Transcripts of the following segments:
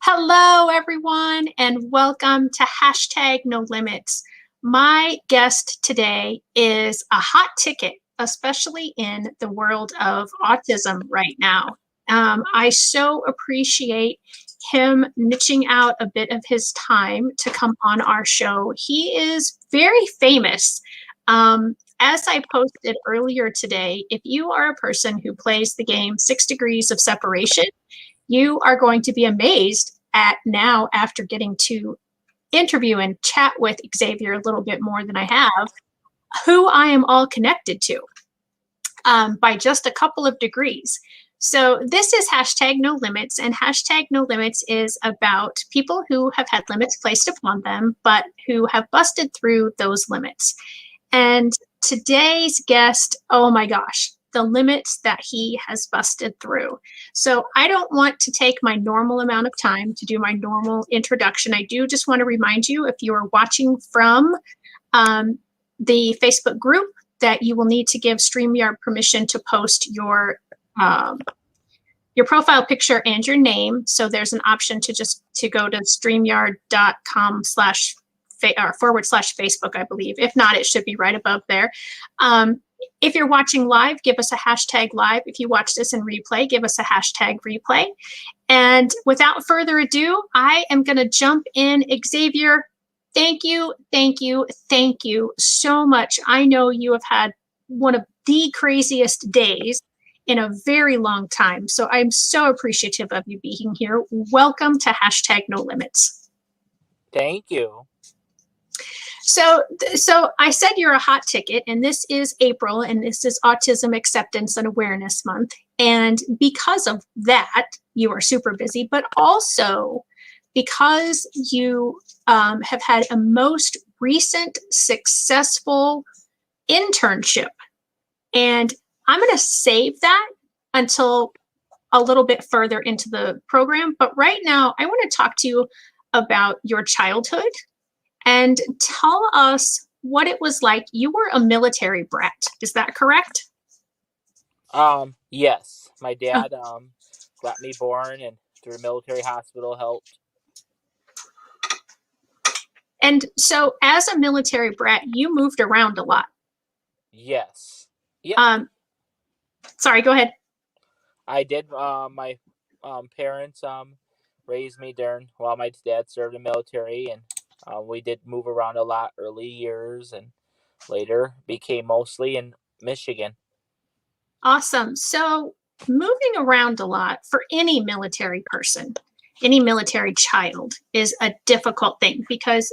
Hello, everyone, and welcome to hashtag No Limits. My guest today is a hot ticket, especially in the world of autism right now. I so appreciate him niching out a bit of his time to come on our show. He is very famous. As I posted earlier today, if you are a person who plays the game 6 Degrees of Separation, you are going to be amazed at now, after getting to interview and chat with Xavier a little bit more than I have, who I am all connected to by just a couple of degrees. So this is hashtag No Limits, and hashtag No Limits is about people who have had limits placed upon them, but who have busted through those limits. And today's guest, oh my gosh, the limits that he has busted through. So I don't want to take my normal amount of time to do my normal introduction. I do just want to remind you, if you are watching from the Facebook group, that you will need to give StreamYard permission to post your profile picture and your name. So there's an option to go to StreamYard.com//Facebook, I believe. If not, it should be right above there. If you're watching live, give us a hashtag live. If you watch this in replay, give us a hashtag replay. And without further ado, I am going to jump in. Xavier, thank you so much. I know you have had one of the craziest days in a very long time. So I'm so appreciative of you being here. Welcome to hashtag No Limits. Thank you. So I said you're a hot ticket, and this is April, and this is Autism Acceptance and Awareness Month. And because of that, you are super busy, but also because you have had a most recent successful internship. And I'm going to save that until a little bit further into the program. But right now, I want to talk to you about your childhood and tell us what it was like. You were a military brat. Is that correct? Yes. My dad got me born and through a military hospital helped. And so as a military brat, you moved around a lot. Yes. Yeah. Sorry, go ahead. I did. My parents raised me while my dad served in the military, and we did move around a lot early years, and later became mostly in Michigan. Awesome. So moving around a lot for any military person, any military child, is a difficult thing, because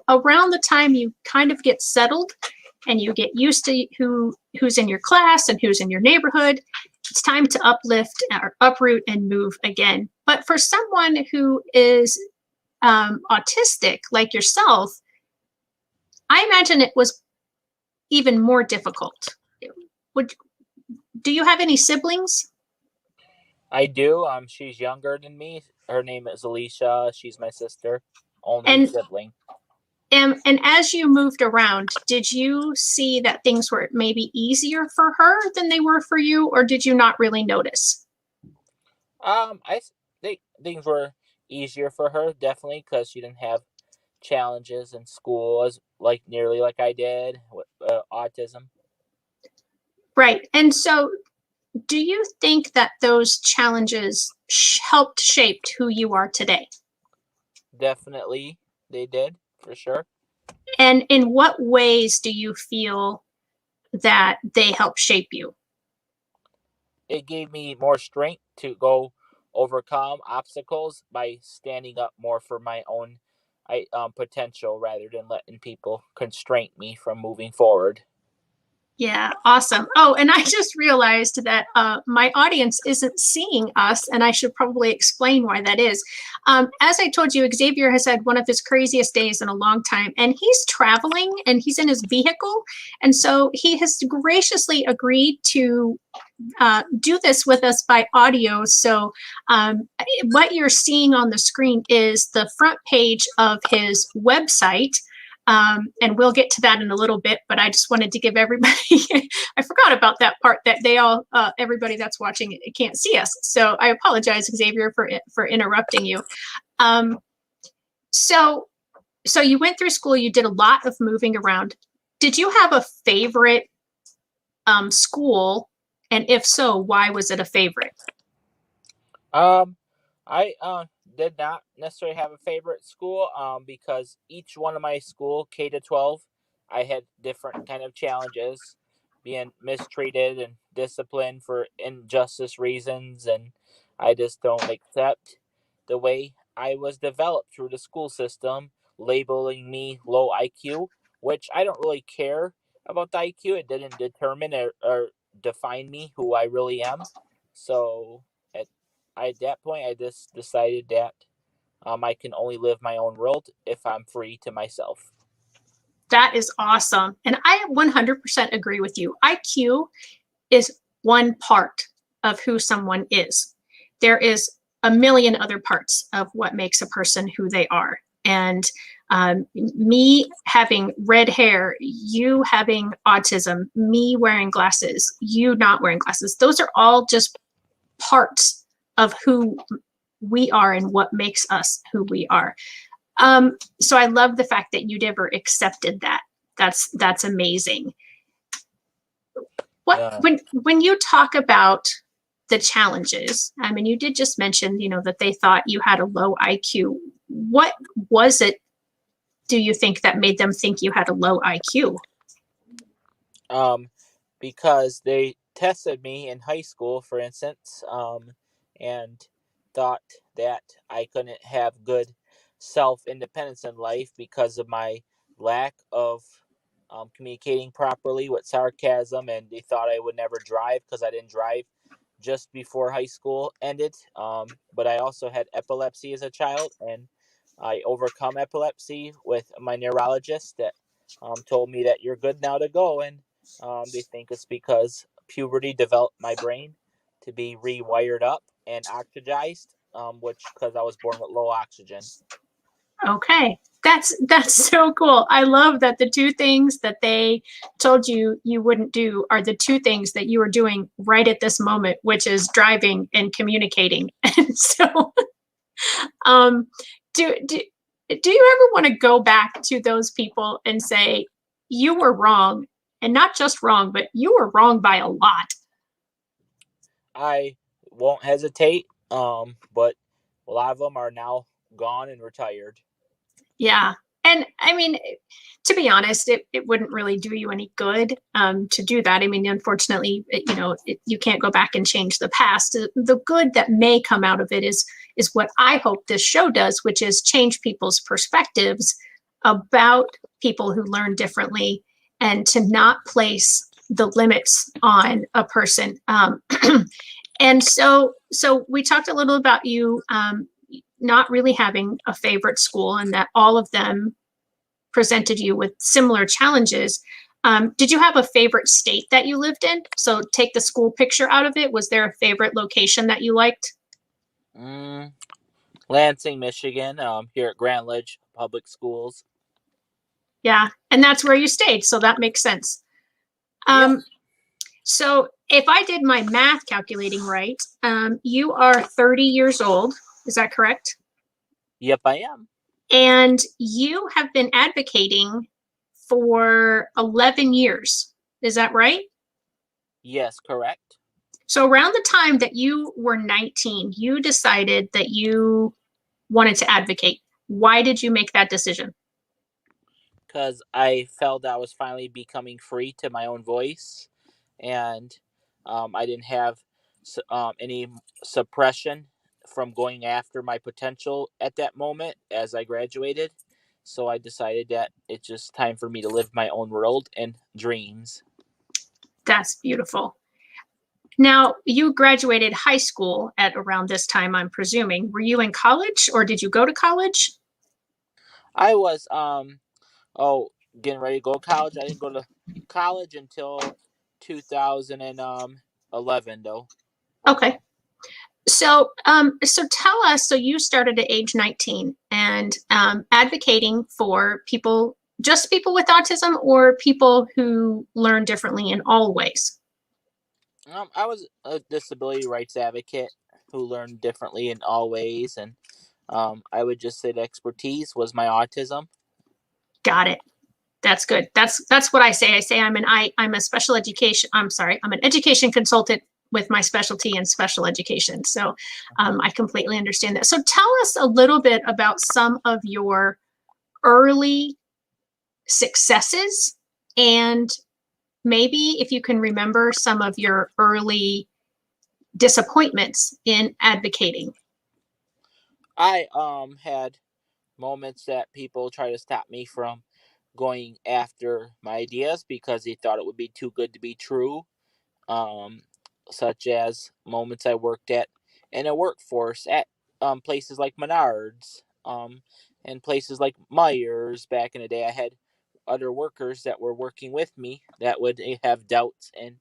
around the time you kind of get settled and you get used to who's in your class and who's in your neighborhood, it's time to uproot and move again. But for someone who is autistic like yourself, I imagine it was even more difficult. Do you have any siblings? I do. She's younger than me. Her name is Alicia. She's my sister, only sibling. And as you moved around, did you see that things were maybe easier for her than they were for you, or did you not really notice? I think things were easier for her, definitely, because she didn't have challenges in school as nearly like I did with autism. Right. And so do you think that those challenges helped shape who you are today? Definitely, they did, for sure. And in what ways do you feel that they helped shape you? It gave me more strength to go overcome obstacles by standing up more for my own potential rather than letting people constrain me from moving forward. Yeah, awesome. Oh, and I just realized that my audience isn't seeing us, and I should probably explain why that is. As I told you, Xavier has had one of his craziest days in a long time, and he's traveling and he's in his vehicle. And so he has graciously agreed to do this with us by audio. So what you're seeing on the screen is the front page of his website. And we'll get to that in a little bit, but I just wanted to give everybody, I forgot about that part that they all, everybody that's watching can't see us. So I apologize, Xavier, for interrupting you. So you went through school, you did a lot of moving around. Did you have a favorite school? And if so, why was it a favorite? I did not necessarily have a favorite school because each one of my school K to 12, I had different kind of challenges, being mistreated and disciplined for injustice reasons, and I just don't accept the way I was developed through the school system, labeling me low IQ, which I don't really care about the IQ. It didn't determine or define me who I really am. So at that point, I just decided that I can only live my own world if I'm free to myself. That is awesome. And I 100% agree with you. IQ is one part of who someone is. There is a million other parts of what makes a person who they are. And me having red hair, you having autism, me wearing glasses, you not wearing glasses, those are all just parts of who we are and what makes us who we are. So I love the fact that you never accepted that. That's amazing. Yeah. When you talk about the challenges, I mean, you did just mention, that they thought you had a low IQ. What was it, do you think, that made them think you had a low IQ? Because they tested me in high school, for instance, and thought that I couldn't have good self-independence in life because of my lack of communicating properly with sarcasm, and they thought I would never drive because I didn't drive just before high school ended. But I also had epilepsy as a child, and I overcome epilepsy with my neurologist that told me that you're good now to go, and they think it's because puberty developed my brain to be rewired up and oxygized, which because I was born with low oxygen. Okay. That's so cool. I love that the two things that they told you you wouldn't do are the two things that you are doing right at this moment, which is driving and communicating. And so, do you ever want to go back to those people and say you were wrong, and not just wrong, but you were wrong by a lot? I won't hesitate, but a lot of them are now gone and retired. Yeah. And I mean, to be honest, it wouldn't really do you any good to do that. I mean, unfortunately, you can't go back and change the past. The good that may come out of it is what I hope this show does, which is change people's perspectives about people who learn differently, and to not place the limits on a person. And so we talked a little about you not really having a favorite school, and that all of them presented you with similar challenges. Did you have a favorite state that you lived in? So take the school picture out of it. Was there a favorite location that you liked? Lansing, Michigan, here at Grand Ledge Public Schools. Yeah, and that's where you stayed, so that makes sense. Yep. So if I did my math calculating right, you are 30 years old. Is that correct? Yep, I am. And you have been advocating for 11 years. Is that right? Yes, correct. So around the time that you were 19, you decided that you wanted to advocate. Why did you make that decision? Because I felt I was finally becoming free to my own voice, and I didn't have any suppression from going after my potential at that moment as I graduated. So I decided that it's just time for me to live my own world and dreams. That's beautiful. Now, you graduated high school at around this time, I'm presuming. Were you in college, or did you go to college? I was getting ready to go to college. I didn't go to college until 2011 though. Okay. So tell us, so you started at age 19 and advocating for people just people with autism or people who learn differently in all ways? I was a disability rights advocate who learned differently in all ways, and I would just say the expertise was my autism. Got it. That's good. That's what I say. I say I'm a special education. I'm sorry. I'm an education consultant with my specialty in special education. So I completely understand that. So tell us a little bit about some of your early successes, and maybe if you can remember some of your early disappointments in advocating. I had moments that people try to stop me from going after my ideas because they thought it would be too good to be true. Um, Such as moments I worked at in a workforce at places like Menards, and places like Myers back in the day. I had other workers that were working with me that would have doubts, and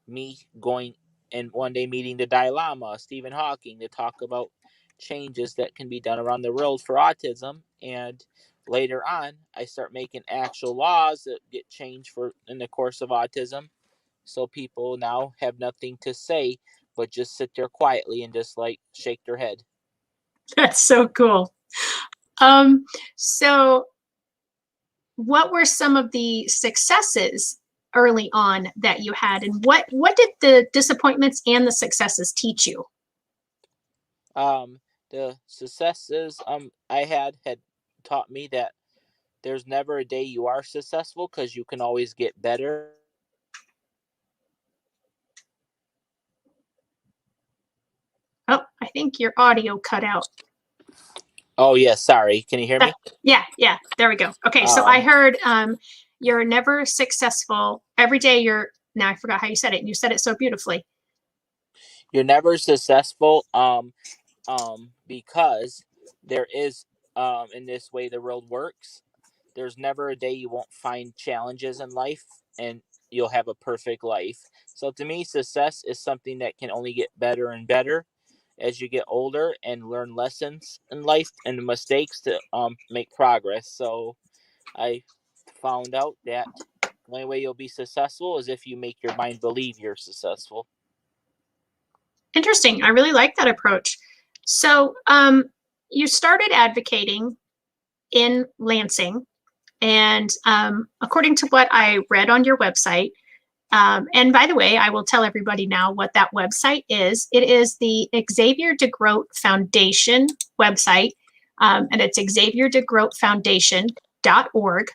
me going and one day meeting the Dalai Lama, Stephen Hawking, to talk about changes that can be done around the world for autism. And later on, I start making actual laws that get changed for in the course of autism. So people now have nothing to say but just sit there quietly and just like shake their head. That's so cool. So what were some of the successes early on that you had, and what did the disappointments and the successes teach you? Um, the successes I had taught me that there's never a day you are successful because you can always get better. Oh, I think your audio cut out. Oh yeah, sorry. Can you hear me? Yeah, there we go. Okay, so I heard you're never successful. Every day you're, now I forgot how you said it. You said it so beautifully. You're never successful because there is in this way the world works. There's never a day you won't find challenges in life and you'll have a perfect life. So to me, success is something that can only get better and better as you get older and learn lessons in life and mistakes to make progress. So I found out that the only way you'll be successful is if you make your mind believe you're successful. Interesting. I really like that approach. So you started advocating in Lansing, and according to what I read on your website, and by the way, I will tell everybody now what that website is. It is the Xavier DeGroat Foundation website, and it's xavierdegroatfoundation.org.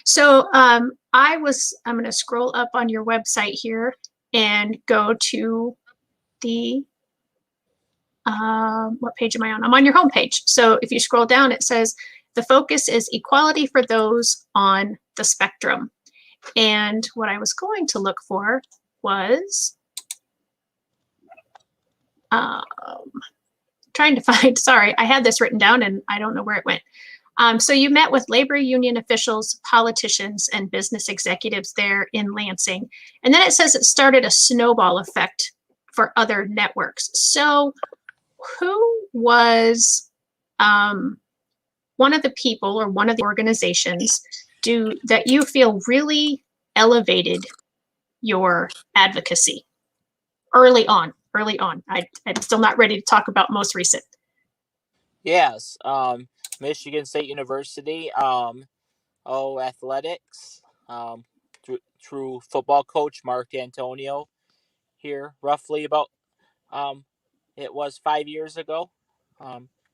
So I'm going to scroll up on your website here and go to the, what page am I on? I'm on your homepage. So if you scroll down, it says the focus is equality for those on the spectrum. And what I was going to look for was trying to find, sorry, I had this written down and I don't know where it went. So you met with labor union officials, politicians, and business executives there in Lansing. And then it says it started a snowball effect for other networks. So who was one of the people or one of the organizations that you feel really elevated your advocacy early on? I'm still not ready to talk about most recent. Yes, Michigan State University, athletics, through football coach Mark Antonio here, roughly about it was 5 years ago,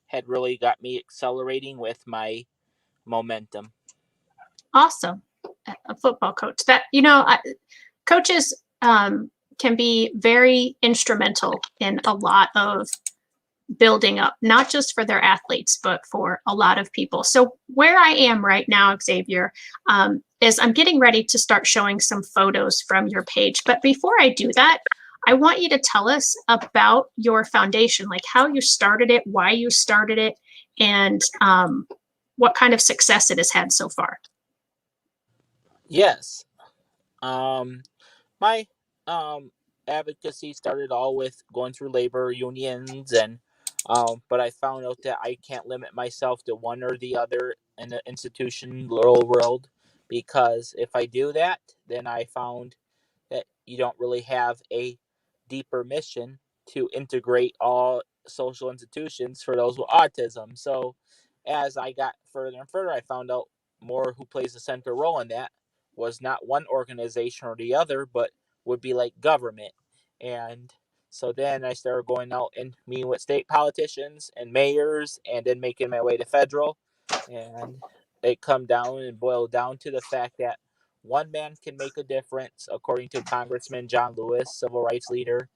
had really got me accelerating with my momentum. Awesome. A football coach. That, coaches can be very instrumental in a lot of building up, not just for their athletes, but for a lot of people. So where I am right now, Xavier, is I'm getting ready to start showing some photos from your page. But before I do that, I want you to tell us about your foundation, like how you started it, why you started it, and what kind of success it has had so far. Yes. My advocacy started all with going through labor unions, and but I found out that I can't limit myself to one or the other in the institution little world, because if I do that, then I found that you don't really have a deeper mission to integrate all social institutions for those with autism. So as I got further and further, I found out more who plays a central role in that was not one organization or the other, but would be like government. And so then I started going out and meeting with state politicians and mayors, and then making my way to federal. And it come down and boiled down to the fact that one man can make a difference, according to Congressman John Lewis, civil rights leader,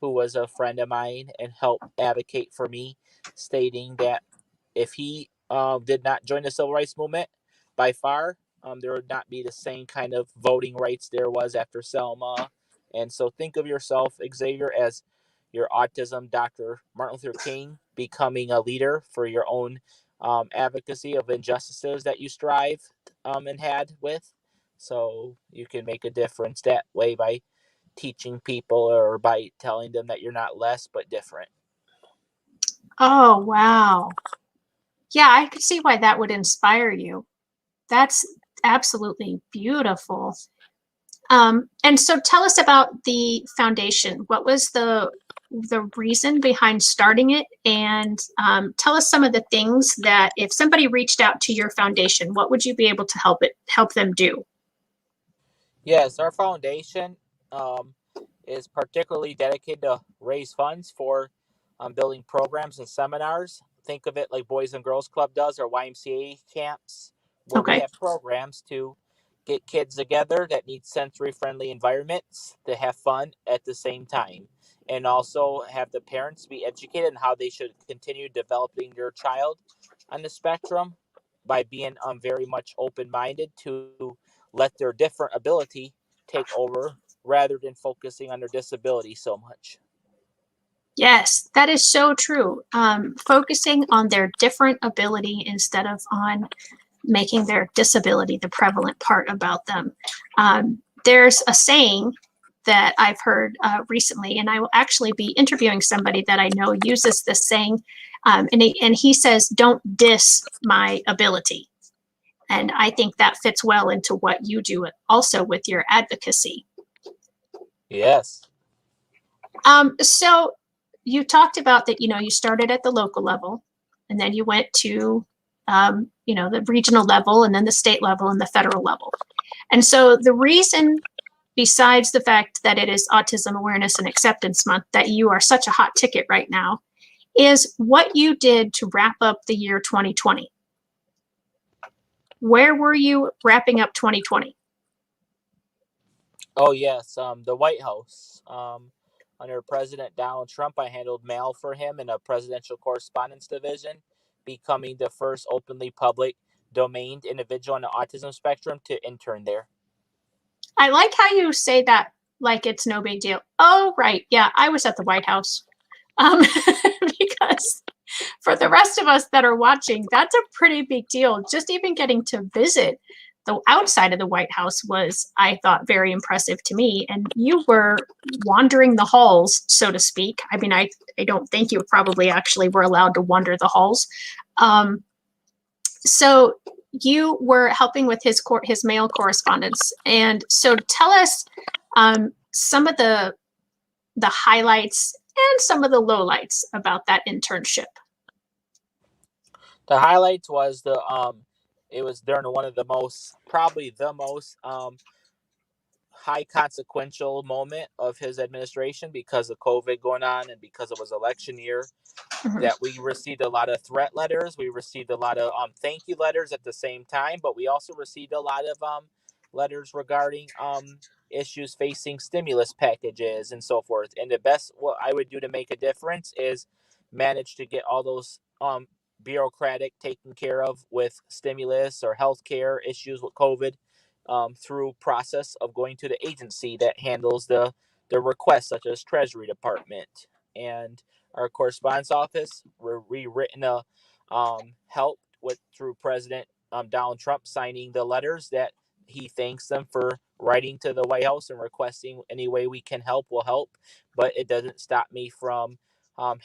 who was a friend of mine and helped advocate for me, stating that if he did not join the civil rights movement, by far, there would not be the same kind of voting rights there was after Selma. And so think of yourself, Xavier, as your autism Dr. Martin Luther King, becoming a leader for your own advocacy of injustices that you strive and had with. So you can make a difference that way by teaching people or by telling them that you're not less but different. Oh, wow. Yeah, I could see why that would inspire you. That's absolutely beautiful. And so tell us about the foundation. What was the reason behind starting it? And tell us some of the things that if somebody reached out to your foundation, what would you be able to help them do? Yes, our foundation um, is particularly dedicated to raise funds for building programs and seminars. Think of it like Boys and Girls Club does, or YMCA camps, where we Okay. have programs to get kids together that need sensory friendly environments to have fun at the same time. And also have the parents be educated on how they should continue developing their child on the spectrum by being very much open minded to let their different ability take over rather than focusing on their disability so much. Yes, that is so true. Focusing on their different ability instead of on making their disability the prevalent part about them. There's a saying that I've heard recently, and I will actually be interviewing somebody that I know uses this saying, and he says, "Don't diss my ability." And I think that fits well into what you do also with your advocacy. Yes. So you talked about that, you started at the local level and then you went to, the regional level and then the state level and the federal level. And so the reason, besides the fact that it is Autism Awareness and Acceptance Month, that you are such a hot ticket right now, is what you did to wrap up the year 2020. Where were you wrapping up 2020? Oh, yes. The White House. Under President Donald Trump, I handled mail for him in a presidential correspondence division, becoming the first openly public domained individual on the autism spectrum to intern there. I like how you say that like it's no big deal. Oh, right. Yeah, I was at the White House. Because for the rest of us that are watching, that's a pretty big deal. Just even getting to visit the outside of the White House was, I thought, very impressive to me. And you were wandering the halls, so to speak. I mean, I don't think you probably actually were allowed to wander the halls. So you were helping with his mail correspondence. And so tell us some of the highlights and some of the lowlights about that internship. The highlights was it was during one of the most, probably the most high consequential moment of his administration because of COVID going on and because it was election year. Mhm. That we received a lot of threat letters. We received a lot of thank you letters at the same time, but we also received a lot of letters regarding issues facing stimulus packages and so forth. And the best what I would do to make a difference is manage to get all those bureaucratic taken care of with stimulus or healthcare issues with COVID through process of going to the agency that handles the requests, such as Treasury Department and our correspondence office. We're rewritten a help with through President Donald Trump signing the letters that he thanks them for writing to the White House and requesting any way we can help will help. But it doesn't stop me from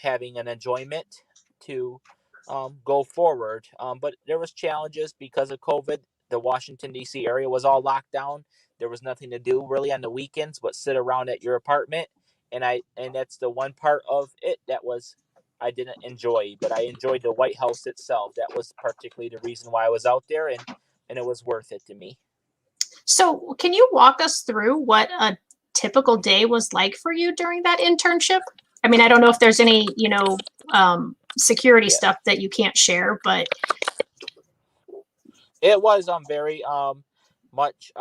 having an enjoyment to go forward. But there was challenges because of COVID. The Washington D.C. area was all locked down. There was nothing to do really on the weekends but sit around at your apartment. And that's the one part of it that was I didn't enjoy, but I enjoyed the White House itself. That was particularly the reason why I was out there, and it was worth it to me. So, can you walk us through what a typical day was like for you during that internship? I mean, I don't know if there's any, security Yeah, stuff that you can't share, but it was very much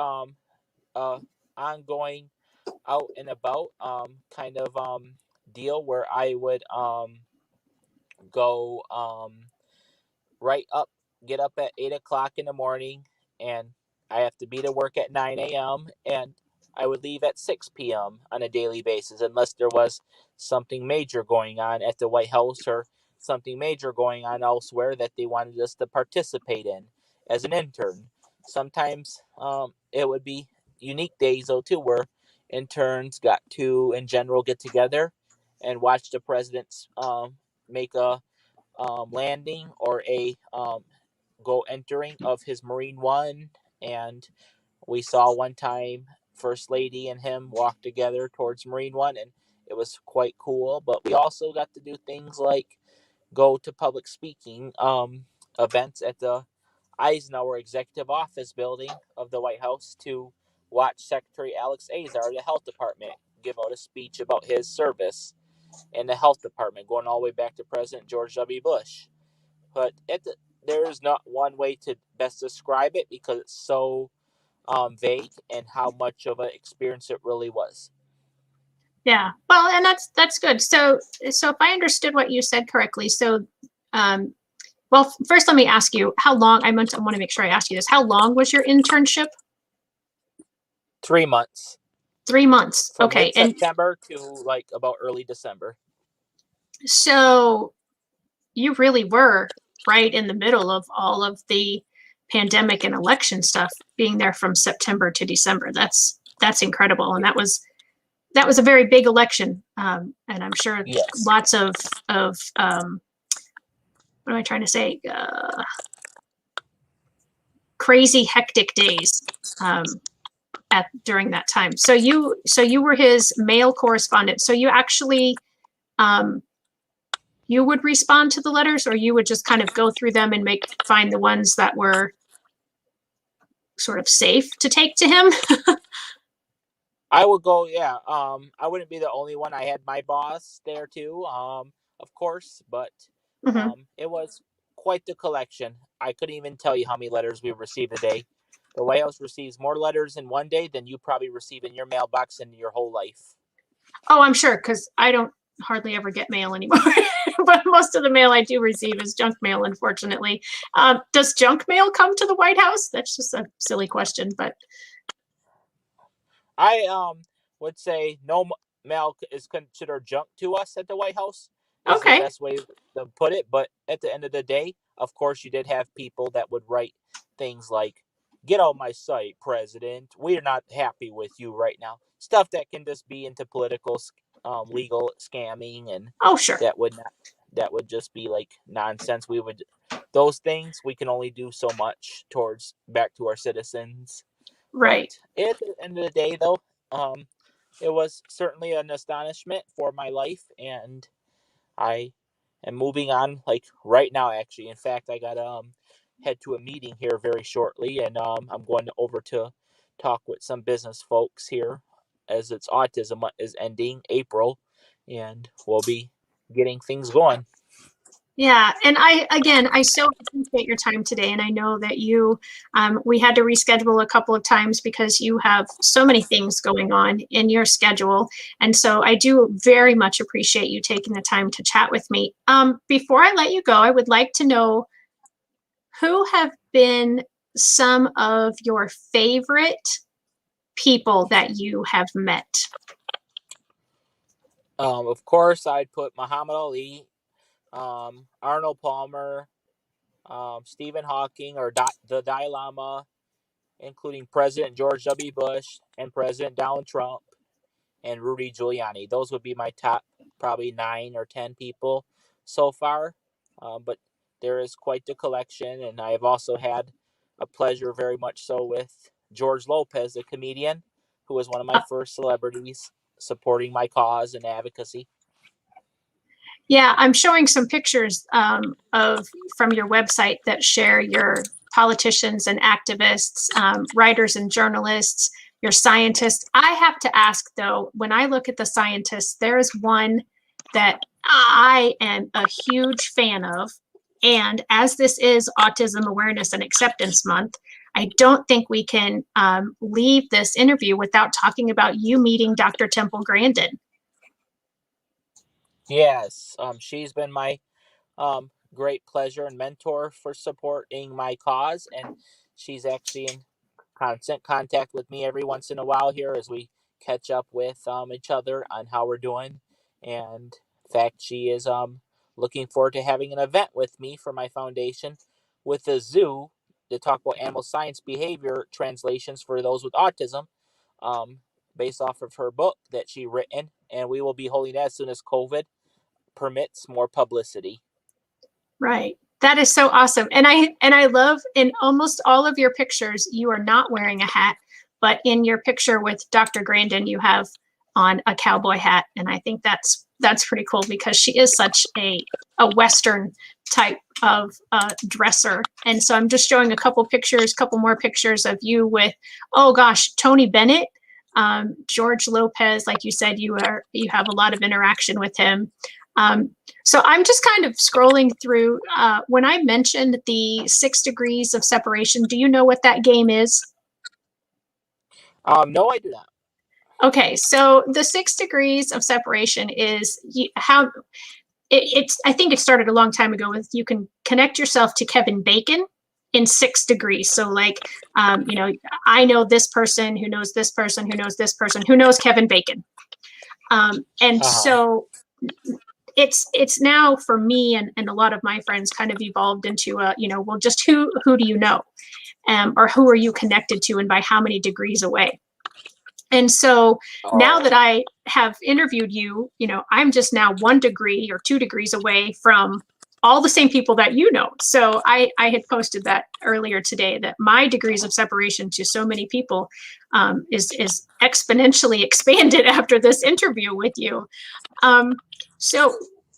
ongoing out and about kind of deal where I would go right up, get up at 8 o'clock in the morning, and I have to be to work at 9 a.m. and I would leave at 6 p.m. on a daily basis unless there was something major going on at the White House or something major going on elsewhere that they wanted us to participate in as an intern. Sometimes it would be unique days though too, where interns got to in general get together and watch the presidents make a landing or a go entering of his Marine One. And we saw one time First Lady and him walk together towards Marine One, and it was quite cool. But we also got to do things like go to public speaking events at the Eisenhower Executive Office building of the White House to watch Secretary Alex Azar of the Health Department give out a speech about his service in the Health Department, going all the way back to President George W. Bush. But there's not one way to best describe it because it's so vague and how much of an experience it really was. yeah. Well, and that's good. So if I understood what you said correctly, um, well, first let me ask you how long. I want to make sure I ask you this. How long was your internship? 3 months 3 months. from Okay, and mid-September to like about early December. so you really were right in the middle of all of the pandemic and election stuff, being there from September to December. That's incredible, and that was a very big election, and I'm sure Yes. lots of what am I trying to say? Crazy hectic days during that time. So you were his mail correspondent. So you actually you would respond to the letters, or you would just kind of go through them and find the ones that were sort of safe to take to him. I would go, yeah. I wouldn't be the only one. I had my boss there too, of course, but Mm-hmm. it was quite the collection. I couldn't even tell you how many letters we received a day. The White House receives more letters in one day than you probably receive in your mailbox in your whole life. Oh, I'm sure, because I don't hardly ever get mail anymore. But most of the mail I do receive is junk mail, unfortunately. Does junk mail come to the White House? That's just a silly question, but I would say no mail is considered junk to us at the White House. Is the okay. best way to put it. But at the end of the day, of course, you did have people that would write things like, "Get on my site, President. We're not happy with you right now." Stuff that can just be into political, legal scamming, and Oh, sure. that would not. That would just be like nonsense. We would those things we can only do so much towards back to our citizens. But Right. at the end of the day, though, it was certainly an astonishment for my life, and I am moving on like right now. Actually, in fact, I got head to a meeting here very shortly, and I'm going over to talk with some business folks here as its autism is ending April, and we'll be getting things going. Yeah, and I so appreciate your time today, and I know that we had to reschedule a couple of times because you have so many things going on in your schedule, and so I do very much appreciate you taking the time to chat with me. Before I let you go, I would like to know who have been some of your favorite people that you have met. Of course, I'd put Muhammad Ali, Arnold Palmer, Stephen Hawking, or the Dalai Lama, including President George W. Bush and President Donald Trump and Rudy Giuliani. Those would be my top probably 9 or 10 people so far. But there is quite the collection. And I have also had a pleasure, very much so, with George Lopez, a comedian, who was one of my first celebrities supporting my cause and advocacy. Yeah, I'm showing some pictures of from your website that share your politicians and activists, writers and journalists, your scientists. I have to ask though, when I look at the scientists, there is one that I am a huge fan of. And as this is Autism Awareness and Acceptance Month, I don't think we can leave this interview without talking about you meeting Dr. Temple Grandin. Yes, she's been my great pleasure and mentor for supporting my cause, and she's actually in constant contact with me every once in a while here as we catch up with each other on how we're doing. And in fact, she is looking forward to having an event with me for my foundation with the zoo to talk about animal science behavior translations for those with autism, um, based off of her book that she written, and we will be holding that as soon as COVID permits more publicity. Right. That is so awesome. And I love in almost all of your pictures, you are not wearing a hat, but in your picture with Dr. Grandin, you have on a cowboy hat. And I think that's pretty cool because she is such a Western type of dresser. And so I'm just showing a couple more pictures of you with, oh gosh, Tony Bennett, George Lopez, like you said, you have a lot of interaction with him. So I'm just kind of scrolling through. When I mentioned the 6 degrees of separation, do you know what that game is? No, I do not. Okay, so the 6 degrees of separation is how it's. I think it started a long time ago with you can connect yourself to Kevin Bacon in 6 degrees. So like, I know this person who knows this person who knows this person who knows Kevin Bacon, and so it's now for me and a lot of my friends kind of evolved into well, just who do you know, or who are you connected to and by how many degrees away. And so now that I have interviewed you, I'm just now 1 degree or 2 degrees away from all the same people that you know. So I had posted that earlier today that my degrees of separation to so many people is exponentially expanded after this interview with you. So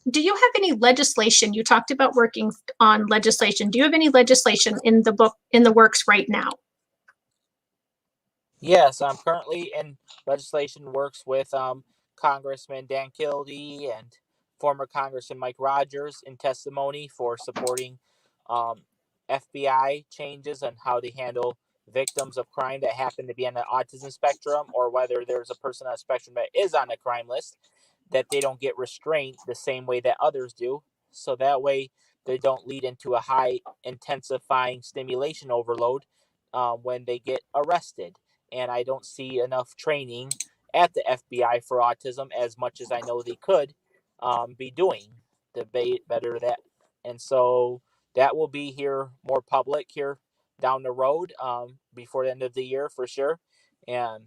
do you have any legislation? You talked about working on legislation. Do you have any legislation in the works right now? Yes, I'm currently in legislation works with Congressman Dan Kildee and former Congressman Mike Rogers in testimony for supporting um, FBI changes on how they handle victims of crime that happen to be on the autism spectrum, or whether there's a person on a spectrum that is on the crime list, that they don't get restrained the same way that others do. So that way they don't lead into a high intensifying stimulation overload when they get arrested. And I don't see enough training at the FBI for autism as much as I know they could be doing to better that. And so that will be here more public here down the road before the end of the year for sure. And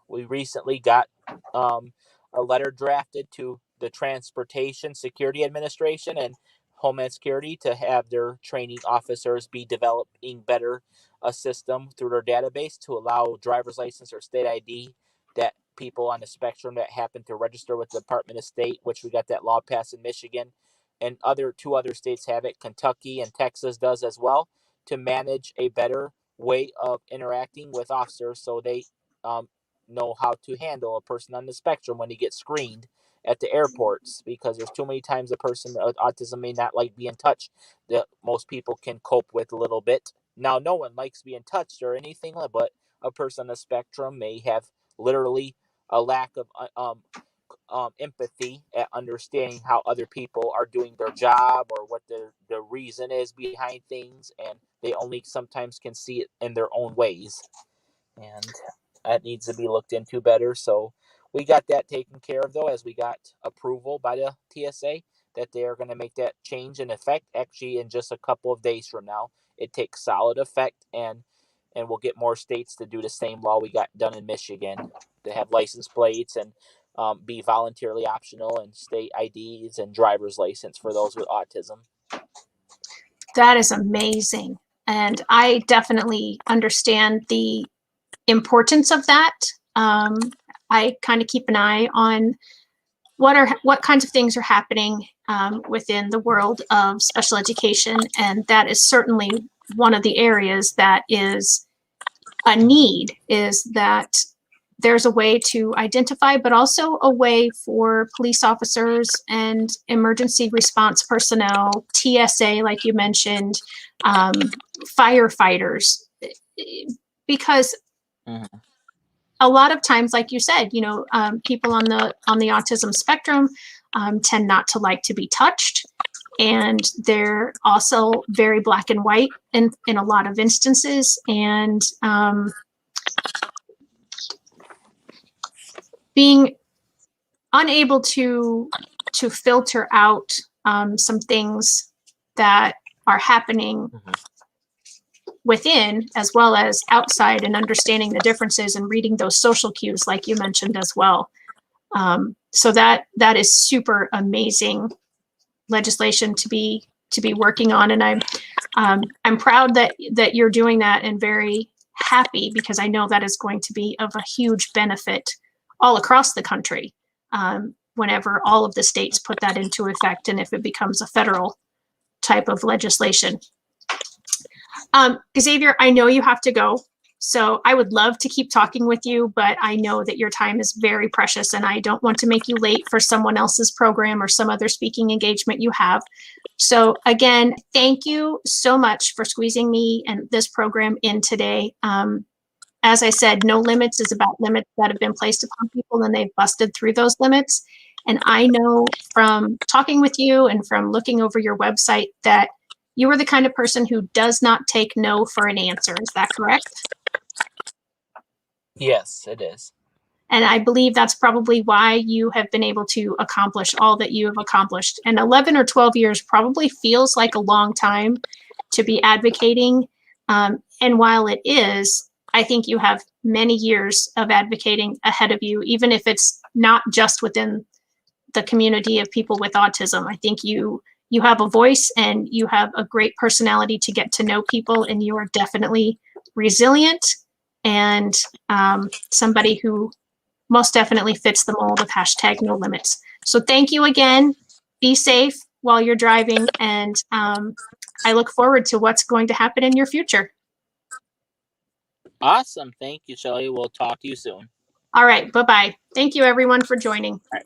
we recently got a letter drafted to the Transportation Security Administration and Homeland Security to have their training officers be developing better a system through their database to allow driver's license or state ID that people on the spectrum that happen to register with the Department of State, which we got that law passed in Michigan, and two other states have it, Kentucky and Texas does as well, to manage a better way of interacting with officers so they know how to handle a person on the spectrum when they get screened at the airports, because there's too many times a person with autism may not like being touched that most people can cope with a little bit. Now, no one likes being touched or anything, but a person on the spectrum may have literally a lack of empathy at understanding how other people are doing their job or what the reason is behind things, and they only sometimes can see it in their own ways. And that needs to be looked into better. So we got that taken care of, though, as we got approval by the TSA that they are going to make that change in effect actually in just a couple of days from now. It takes solid effect, and we'll get more states to do the same law we got done in Michigan to have license plates and be voluntarily optional, and state IDs and driver's license for those with autism. That is amazing. And I definitely understand the importance of that. I kind of keep an eye on what kinds of things are happening within the world of special education, and that is certainly one of the areas that is a need, is that there's a way to identify, but also a way for police officers and emergency response personnel, TSA, like you mentioned, firefighters, because a lot of times, like you said, people on the autism spectrum tend not to like to be touched, and they're also very black and white in a lot of instances, and being unable to filter out some things that are happening within as well as outside, and understanding the differences and reading those social cues like you mentioned as well. So that is super amazing legislation to be working on, and I'm proud that you're doing that, and very happy, because I know that is going to be of a huge benefit all across the country whenever all of the states put that into effect, and if it becomes a federal type of legislation. Xavier, I know you have to go, so I would love to keep talking with you, but I know that your time is very precious, and I don't want to make you late for someone else's program or some other speaking engagement you have. So again, thank you so much for squeezing me and this program in today. As I said, No Limits is about limits that have been placed upon people, and they've busted through those limits. And I know from talking with you and from looking over your website that you are the kind of person who does not take no for an answer. Is that correct? Yes, it is. And I believe that's probably why you have been able to accomplish all that you have accomplished. And 11 or 12 years probably feels like a long time to be advocating. And while it is, I think you have many years of advocating ahead of you, even if it's not just within the community of people with autism. I think you have a voice, and you have a great personality to get to know people, and you are definitely resilient, and somebody who most definitely fits the mold of #NoLimits. So thank you again. Be safe while you're driving, and I look forward to what's going to happen in your future. Awesome. Thank you, Shelly. We'll talk to you soon. All right. Bye-bye. Thank you, everyone, for joining. All right.